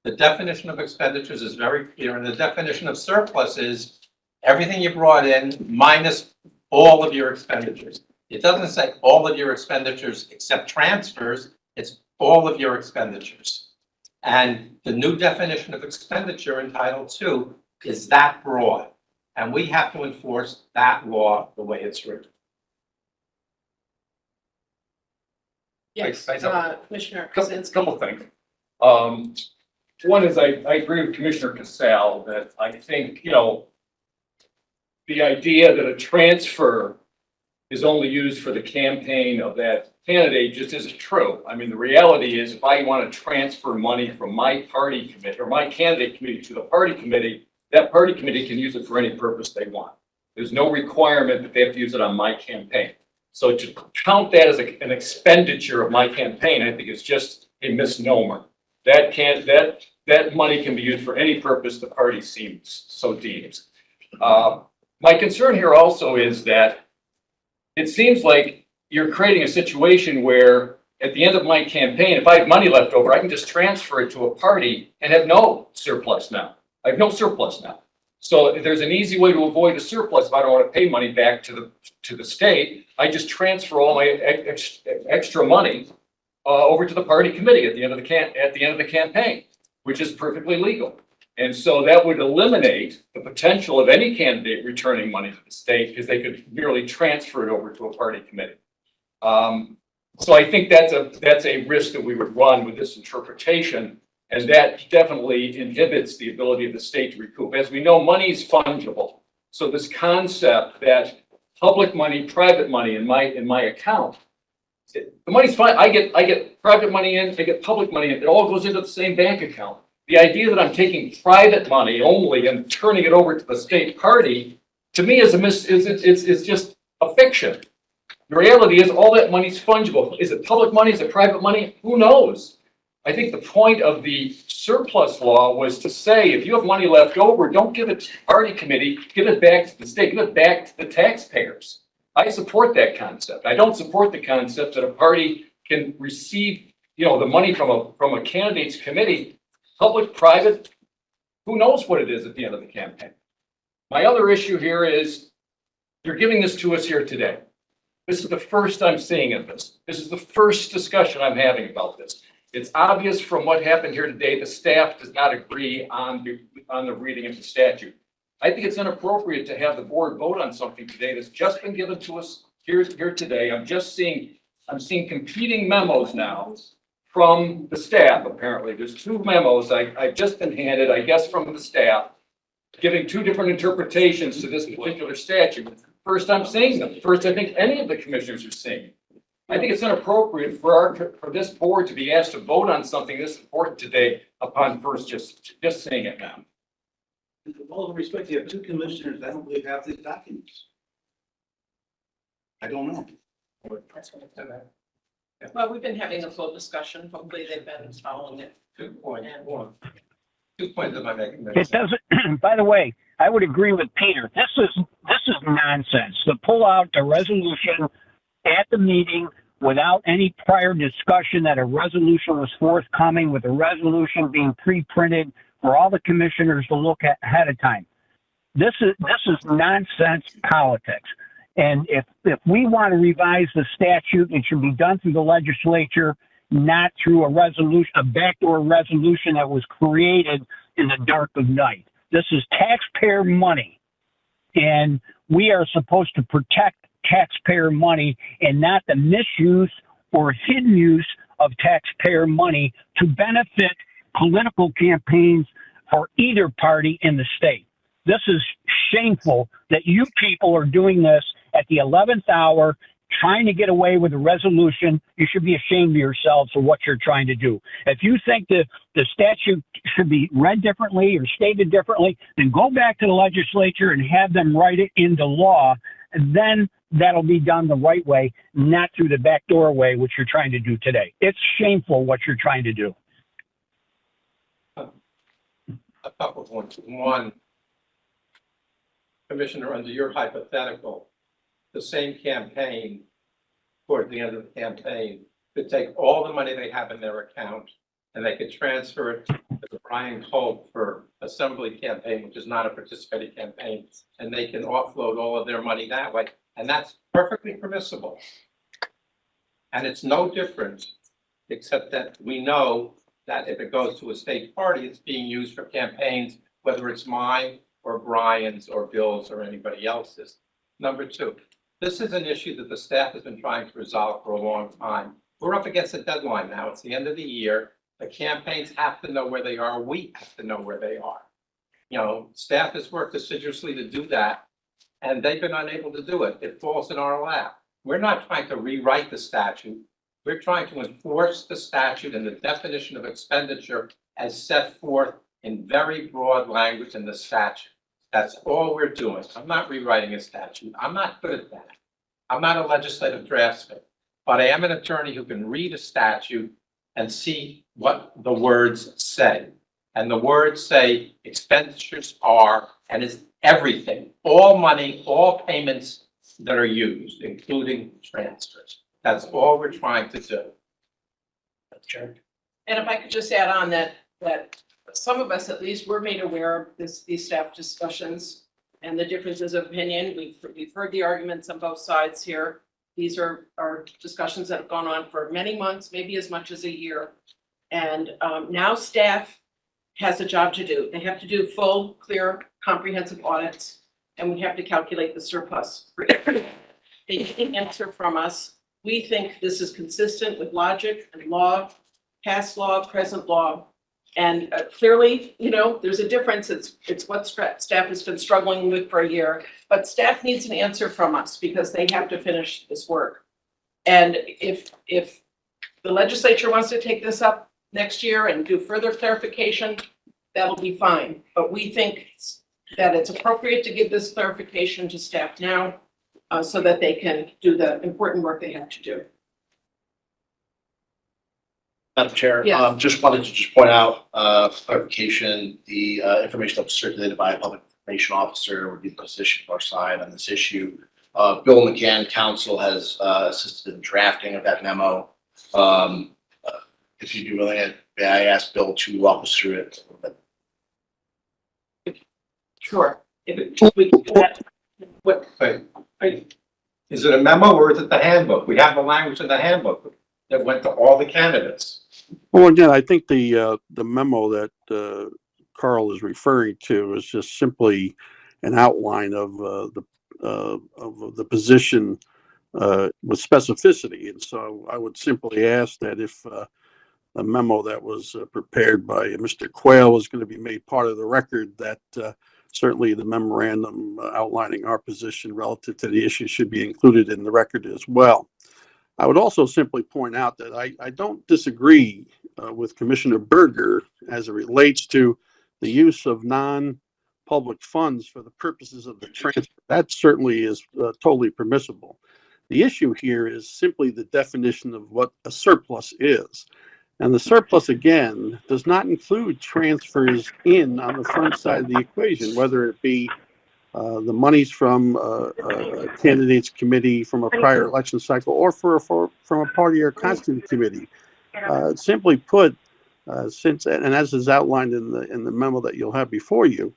Speaker 11: The definition of expenditures is very clear, and the definition of surplus is everything you brought in minus all of your expenditures. It doesn't say all of your expenditures except transfers. It's all of your expenditures. And the new definition of expenditure in Title II is that broad. And we have to enforce that law the way it's written.
Speaker 1: Yes, Commissioner Krasinski.
Speaker 6: Couple things. One is I agree with Commissioner Casal that I think, the idea that a transfer is only used for the campaign of that candidate just isn't true. I mean, the reality is if I want to transfer money from my party committee or my candidate committee to the party committee, that party committee can use it for any purpose they want. There's no requirement that they have to use it on my campaign. So to count that as an expenditure of my campaign, I think is just a misnomer. That money can be used for any purpose the party seems so deems. My concern here also is that it seems like you're creating a situation where at the end of my campaign, if I have money left over, I can just transfer it to a party and have no surplus now. I have no surplus now. So if there's an easy way to avoid a surplus if I don't want to pay money back to the state, I just transfer all my extra money over to the party committee at the end of the campaign, which is perfectly legal. And so that would eliminate the potential of any candidate returning money to the state because they could merely transfer it over to a party committee. So I think that's a risk that we would run with this interpretation. And that definitely inhibits the ability of the state to recoup. As we know, money is fungible. So this concept that public money, private money in my account, the money's fine. I get private money in, I get public money in. It all goes into the same bank account. The idea that I'm taking private money only and turning it over to the state party, to me, is just a fiction. The reality is all that money's fungible. Is it public money? Is it private money? Who knows? I think the point of the surplus law was to say, if you have money left over, don't give it to the party committee, give it back to the state, give it back to the taxpayers. I support that concept. I don't support the concept that a party can receive, the money from a candidate's committee, public, private, who knows what it is at the end of the campaign. My other issue here is you're giving this to us here today. This is the first I'm seeing of this. This is the first discussion I'm having about this. It's obvious from what happened here today, the staff does not agree on the reading of the statute. I think it's inappropriate to have the board vote on something today that's just been given to us here today. I'm seeing competing memos now from the staff, apparently. There's two memos I've just been handed, I guess, from the staff, giving two different interpretations to this particular statute. First, I'm seeing them. First, I think any of the commissioners are seeing it. I think it's inappropriate for this board to be asked to vote on something this important today upon first just seeing it now.
Speaker 12: With all due respect, you have two commissioners, I don't believe have these documents. I don't know.
Speaker 1: Well, we've been having a full discussion. Hopefully they've been following it.
Speaker 11: Good point. 2 points that I make.
Speaker 14: It doesn't, by the way, I would agree with Peter. This is nonsense. To pull out the resolution at the meeting without any prior discussion that a resolution was forthcoming, with a resolution being pre-printed for all the commissioners to look at ahead of time. This is nonsense politics. And if we want to revise the statute, it should be done through the legislature, not through a resolution, a backdoor resolution that was created in the dark of night. This is taxpayer money, and we are supposed to protect taxpayer money and not the misuse or hidden use of taxpayer money to benefit political campaigns for either party in the state. This is shameful that you people are doing this at the 11th hour, trying to get away with a resolution. You should be ashamed of yourselves for what you're trying to do. If you think the statute should be read differently or stated differently, then go back to the legislature and have them write it into law. And then that'll be done the right way, not through the back door way, which you're trying to do today. It's shameful what you're trying to do.
Speaker 11: A couple of points. One, Commissioner, under your hypothetical, the same campaign, toward the end of the campaign, could take all the money they have in their account and they could transfer it to the Brian Hope for Assembly campaign, which is not a participating campaign, and they can offload all of their money that way. And that's perfectly permissible. And it's no different, except that we know that if it goes to a state party, it's being used for campaigns, whether it's mine or Brian's or Bill's or anybody else's. Number two, this is an issue that the staff has been trying to resolve for a long time. We're up against a deadline now. It's the end of the year. The campaigns have to know where they are. We have to know where they are. You know, staff has worked assiduously to do that, and they've been unable to do it. It falls in our lap. We're not trying to rewrite the statute. We're trying to enforce the statute and the definition of expenditure as set forth in very broad language in the statute. That's all we're doing. I'm not rewriting a statute. I'm not good at that. I'm not a legislative draftsman, but I am an attorney who can read a statute and see what the words say. And the words say expenditures are, and is everything, all money, all payments that are used, including transfers. That's all we're trying to do. Chair.
Speaker 1: And if I could just add on that some of us at least were made aware of these staff discussions and the differences of opinion. We've heard the arguments on both sides here. These are discussions that have gone on for many months, maybe as much as a year. And now staff has a job to do. They have to do full, clear, comprehensive audits, and we have to calculate the surplus. They need an answer from us. We think this is consistent with logic and law, past law, present law. And clearly, you know, there's a difference. It's what staff has been struggling with for a year, but staff needs an answer from us because they have to finish this work. And if the legislature wants to take this up next year and do further clarification, that'll be fine. But we think that it's appropriate to give this clarification to staff now so that they can do the important work they have to do.
Speaker 3: Madam Chair,
Speaker 1: Yes.
Speaker 3: just wanted to point out clarification. The information that was circulated by a public information officer would be the position of our side on this issue. Bill McCann, counsel, has assisted in drafting of that memo. If you'd be willing, may I ask Bill to walk us through it a little bit?
Speaker 1: Sure. If we can do that.
Speaker 11: Is it a memo or is it the handbook? We have the language in the handbook that went to all the candidates.
Speaker 9: Well, again, I think the memo that Carl is referring to is just simply an outline of the position with specificity. And so I would simply ask that if a memo that was prepared by Mr. Quayle is going to be made part of the record, that certainly the memorandum outlining our position relative to the issue should be included in the record as well. I would also simply point out that I don't disagree with Commissioner Berger as it relates to the use of non-public funds for the purposes of the transfer. That certainly is totally permissible. The issue here is simply the definition of what a surplus is. And the surplus, again, does not include transfers on the front side of the equation, whether it be the monies from a candidates committee from a prior election cycle or from a party or constituent committee. Simply put, and as is outlined in the memo that you'll have before you,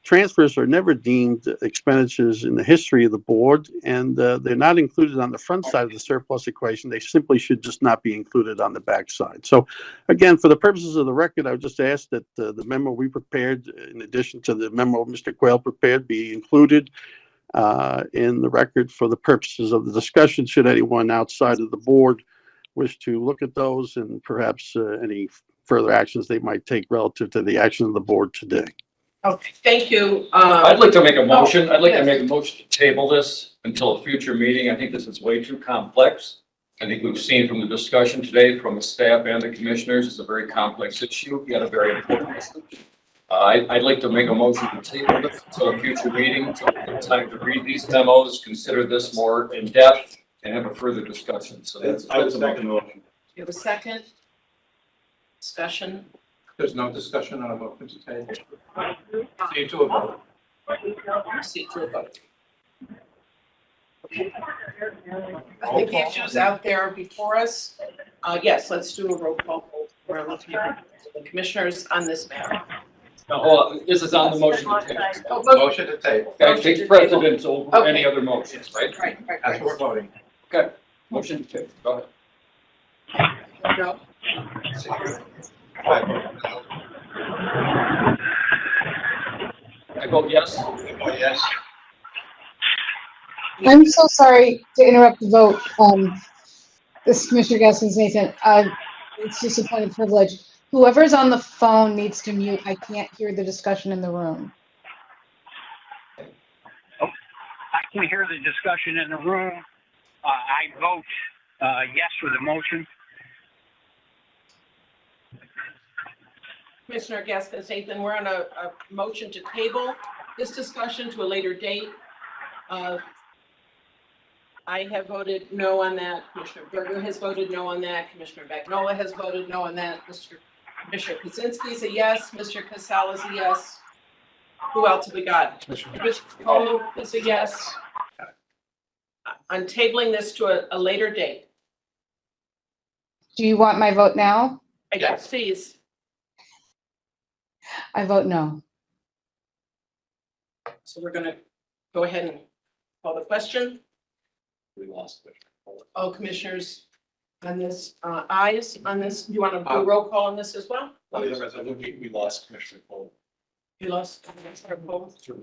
Speaker 9: transfers are never deemed expenditures in the history of the board, and they're not included on the front side of the surplus equation. They simply should just not be included on the back side. So again, for the purposes of the record, I would just ask that the memo we prepared, in addition to the memo Mr. Quayle prepared, be included. in the record for the purposes of the discussion, should anyone outside of the board wish to look at those and perhaps any further actions they might take relative to the action of the board today.
Speaker 1: Okay, thank you.
Speaker 6: I'd like to make a motion. I'd like to
Speaker 1: yes.
Speaker 6: make a motion to table this until a future meeting. I think this is way too complex. I think we've seen from the discussion today from the staff and the commissioners, it's a very complex issue, yet a very important issue. I'd like to make a motion to table this until a future meeting, until we have time to read these memos, consider this more in depth, and have a further discussion. So that's
Speaker 12: I would
Speaker 6: a
Speaker 12: second the
Speaker 6: motion.
Speaker 12: motion.
Speaker 1: You have a second? Discussion?
Speaker 11: There's no discussion on a motion to table. See to a vote.
Speaker 1: Proceed to a vote. I think the issues out there before us. Yes, let's do a roll call vote. We're looking at the commissioners on this matter.
Speaker 6: Now, hold on. This is on the motion to table.
Speaker 1: Oh, vote.
Speaker 11: Motion to table.
Speaker 6: That takes precedence over any other motions, right?
Speaker 1: Right.
Speaker 11: That's what we're voting.
Speaker 6: Okay, motion to table. Go ahead.
Speaker 1: No.
Speaker 6: I vote yes.
Speaker 11: Oh, yes.
Speaker 15: I'm so sorry to interrupt the vote. This is Commissioner Gaskins Nathan. It's just a point of privilege. Whoever's on the phone needs to mute. I can't hear the discussion in the room.
Speaker 14: I can hear the discussion in the room. I vote yes for the motion.
Speaker 1: Commissioner Gaskins Nathan, we're on a motion to table this discussion to a later date. I have voted no on that. Commissioner Berger has voted no on that. Commissioner Bagnola has voted no on that. Commissioner Kaczynski is a yes. Mr. Casal is a yes. Who else have we got? Commissioner Cole is a yes. I'm tabling this to a later date.
Speaker 15: Do you want my vote now?
Speaker 1: Yes, please.
Speaker 15: I vote no.
Speaker 1: So we're going to go ahead and call the question.
Speaker 6: We lost.
Speaker 1: All commissioners on this, ayes on this. You want to do a roll call on this as well?
Speaker 11: We lost Commissioner Cole.
Speaker 1: You lost our poll.
Speaker 6: Can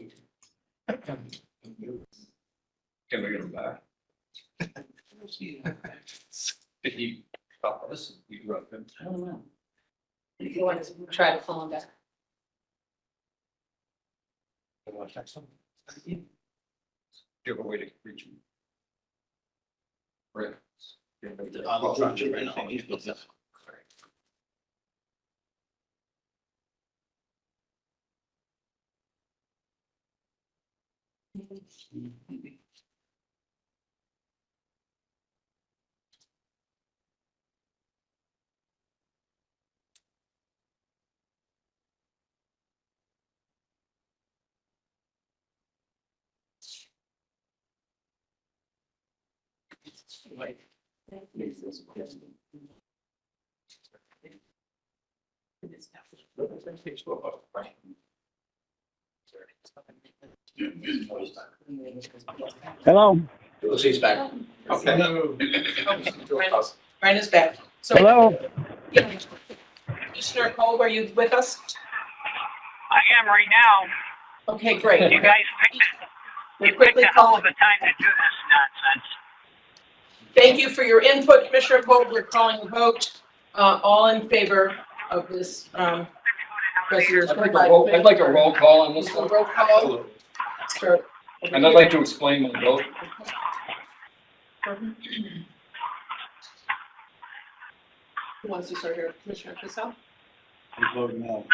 Speaker 6: we get him back? Did he stop us? We wrote him.
Speaker 2: I don't know. If you want to try to pull them back.
Speaker 6: Do you have a way to reach him? Right.
Speaker 3: I'll try to right now.
Speaker 14: Hello?
Speaker 3: Lucy's back.
Speaker 11: Okay.
Speaker 1: Brian is back. So,
Speaker 14: Hello?
Speaker 1: Commissioner Cole, are you with us?
Speaker 14: I am right now.
Speaker 1: Okay, great.
Speaker 14: You guys picked a hell of a time to do this nonsense.
Speaker 1: Thank you for your input, Commissioner Cole. We're calling the vote. All in favor of this resolution.
Speaker 6: I'd like a roll call on this one.
Speaker 1: Roll call. Start.
Speaker 6: And I'd like to explain my vote.
Speaker 1: Who wants to start here? Commissioner Casal?
Speaker 12: I vote no.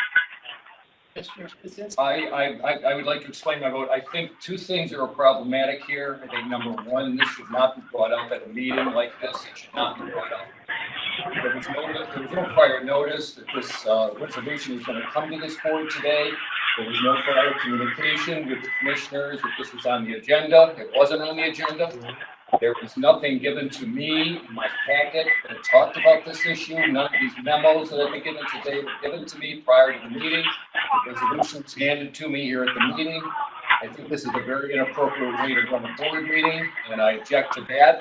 Speaker 1: Commissioner Kaczynski?
Speaker 6: I would like to explain my vote. I think two things are problematic here. I think number one, this should not be brought up at a meeting like this. It should not be brought up. There was no prior notice that this resolution was going to come to this board today. There was no prior communication with the commissioners that this was on the agenda. It wasn't on the agenda. There was nothing given to me in my packet that talked about this issue. None of these memos that I've been given today were given to me prior to the meeting. The resolution was handed to me here at the meeting. I think this is a very inappropriate way to run a board meeting, and I object to that.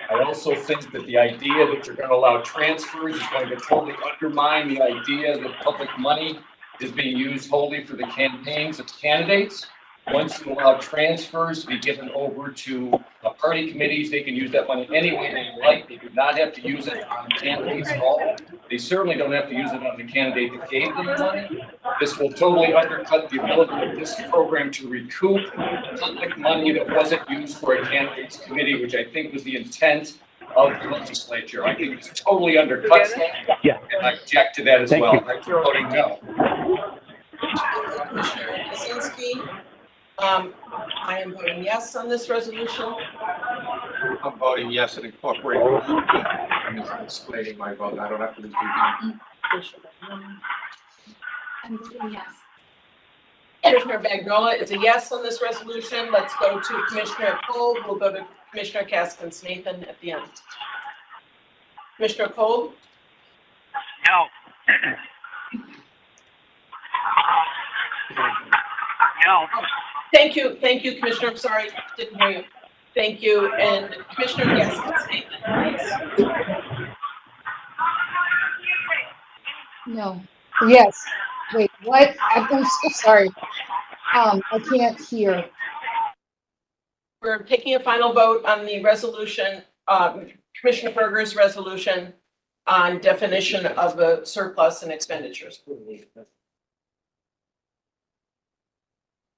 Speaker 6: I also think that the idea that you're going to allow transfers is going to totally undermine the idea that public money is being used wholly for the campaigns of candidates. Once you allow transfers to be given over to party committees, they can use that money any way they like. They do not have to use it on candidates at all. They certainly don't have to use it on the candidate that gave them the money. This will totally undercut the ability of this program to recoup public money that wasn't used for a candidates committee, which I think was the intent of the legislature. I think this totally undercuts that.
Speaker 14: Yeah.
Speaker 6: And I object to that as
Speaker 14: Thank
Speaker 6: well.
Speaker 14: you.
Speaker 6: I'm voting no.
Speaker 1: Commissioner Kaczynski. I am voting yes on this resolution.
Speaker 11: I'm voting yes and incorporating. I'm just explaining my vote. I don't have to repeat.
Speaker 4: I'm voting yes.
Speaker 1: Commissioner Magnola is a yes on this resolution. Let's go to Commissioner Cole. We'll go to Commissioner Caskins Nathan at the end. Commissioner Cole?
Speaker 14: No. No.
Speaker 1: Thank you, Commissioner. I'm sorry, didn't hear you. Thank you. And Commissioner Caskins Nathan, please.
Speaker 15: No. Yes. Wait, what? I'm so sorry. I can't hear.
Speaker 1: We're taking a final vote on the resolution, Commissioner Berger's resolution on definition of the surplus and expenditures.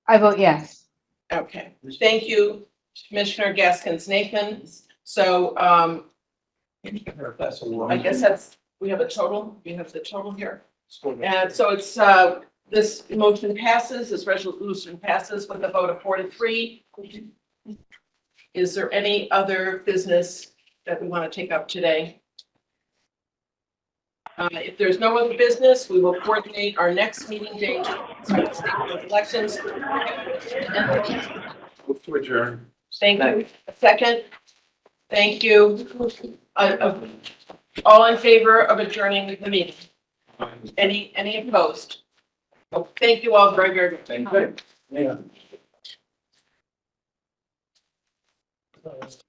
Speaker 15: I vote yes.
Speaker 1: Okay, thank you, Commissioner Gaskins Nathan. So, I guess we have a total, we have the total here. And so it's, this motion passes, this resolution passes with a vote of 4-3. Is there any other business that we want to take up today? If there's no other business, we will coordinate our next meeting date, state board elections.
Speaker 11: Move to adjourn.
Speaker 1: Thank you. A second. Thank you. All in favor of adjourning the meeting? Any opposed? Oh, thank you all very, very much.
Speaker 6: Thank you.
Speaker 11: Yeah.